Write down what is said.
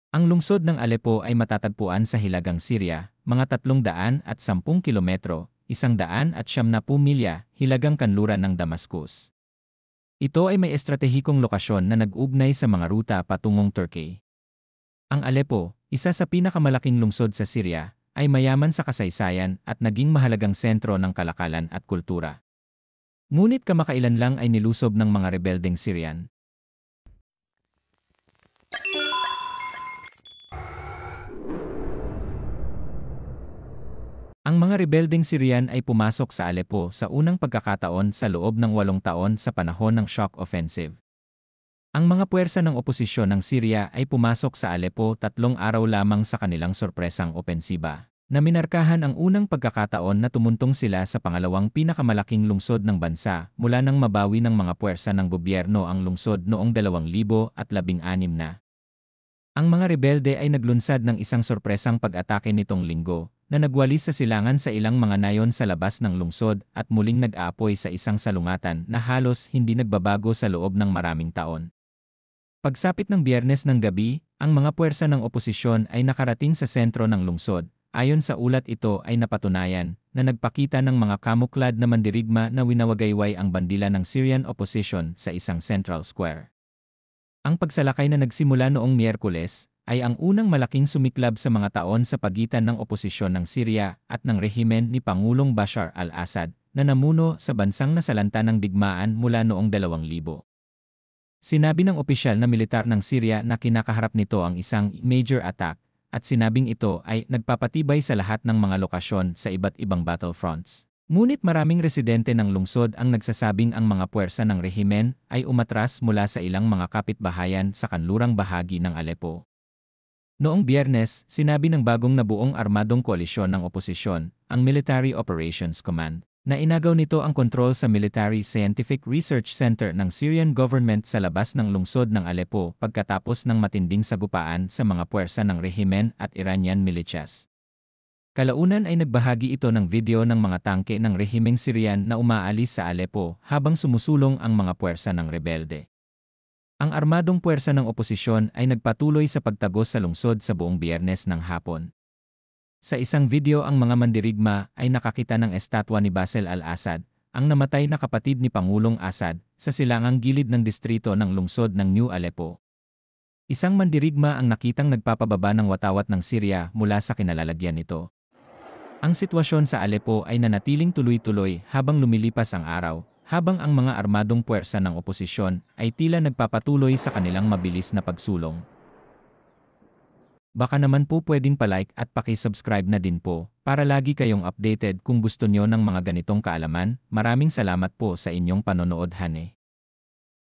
Ang lungsod ng Aleppo ay matatagpuan sa hilagang Syria, mga 310 kilometro, 170 milya, hilagang kanluran ng Damascus. Ito ay may estratehikong lokasyon na nag-ugnay sa mga ruta patungong Turkey. Ang Aleppo, isa sa pinakamalaking lungsod sa Syria, ay mayaman sa kasaysayan at naging mahalagang sentro ng kalakalan at kultura. Ngunit kamakailan lang ay nilusob ng mga rebeldeng Syrian. Ang mga rebeldeng Syrian ay pumasok sa Aleppo sa unang pagkakataon sa loob ng 8 taon sa panahon ng shock offensive. Ang mga puwersa ng oposisyon ng Syria ay pumasok sa Aleppo 3 araw lamang sa kanilang sorpresang opensiba, na minarkahan ang unang pagkakataon na tumuntong sila sa pangalawang pinakamalaking lungsod ng bansa mula nang mabawi ng mga puwersa ng gobyerno ang lungsod noong 2016 na. Ang mga rebelde ay naglunsad ng isang sorpresang pag-atake nitong linggo, na nagwalis sa silangan sa ilang mga nayon sa labas ng lungsod at muling nag-aapoy sa isang salungatan na halos hindi nagbabago sa loob ng maraming taon. Pagsapit ng Biyernes ng gabi, ang mga puwersa ng oposisyon ay nakarating sa sentro ng lungsod. Ayon sa ulat, ito ay napatunayan na nagpakita ng mga kamuklad na mandirigma na winawagayway ang bandila ng Syrian opposition sa isang central square. Ang pagsalakay na nagsimula noong Miyerkules ay ang unang malaking sumiklab sa mga taon sa pagitan ng oposisyon ng Syria at ng rehimen ni Pangulong Bashar al-Assad na namuno sa bansang nasalanta ng digmaan mula noong 2000. Sinabi ng opisyal na militar ng Syria na kinakaharap nito ang isang major attack at sinabing ito ay nagpapatibay sa lahat ng mga lokasyon sa iba't ibang battlefronts. Ngunit maraming residente ng lungsod ang nagsasabing ang mga puwersa ng rehimen ay umatras mula sa ilang mga kapitbahayan sa kanlurang bahagi ng Aleppo. Noong Biyernes, sinabi ng bagong nabuong armadong koalisyon ng oposisyon, ang Military Operations Command, na inagaw nito ang kontrol sa Military Scientific Research Center ng Syrian government sa labas ng lungsod ng Aleppo pagkatapos ng matinding sagupaan sa mga puwersa ng rehimen at Iranian militias. Kalaunan ay nagbahagi ito ng video ng mga tangke ng rehimeng Syrian na umaalis sa Aleppo habang sumusulong ang mga puwersa ng rebelde. Ang armadong puwersa ng oposisyon ay nagpatuloy sa pagtagos sa lungsod sa buong Biyernes ng hapon. Sa isang video, ang mga mandirigma ay nakakita ng estatwa ni Bashar al-Assad, ang namatay na kapatid ni Pangulong Assad, sa silangang gilid ng distrito ng lungsod ng New Aleppo. Isang mandirigma ang nakitang nagpapababa ng watawat ng Syria mula sa kinalalagyan nito. Ang sitwasyon sa Aleppo ay nanatiling tuloy-tuloy habang lumilipas ang araw, habang ang mga armadong puwersa ng oposisyon ay tila nagpapatuloy sa kanilang mabilis na pagsulong. Baka naman po pwedeng palike at paki-subscribe na din po para lagi kayong updated kung gusto nyo ng mga ganitong kaalaman. Maraming salamat po sa inyong panonood, Hane.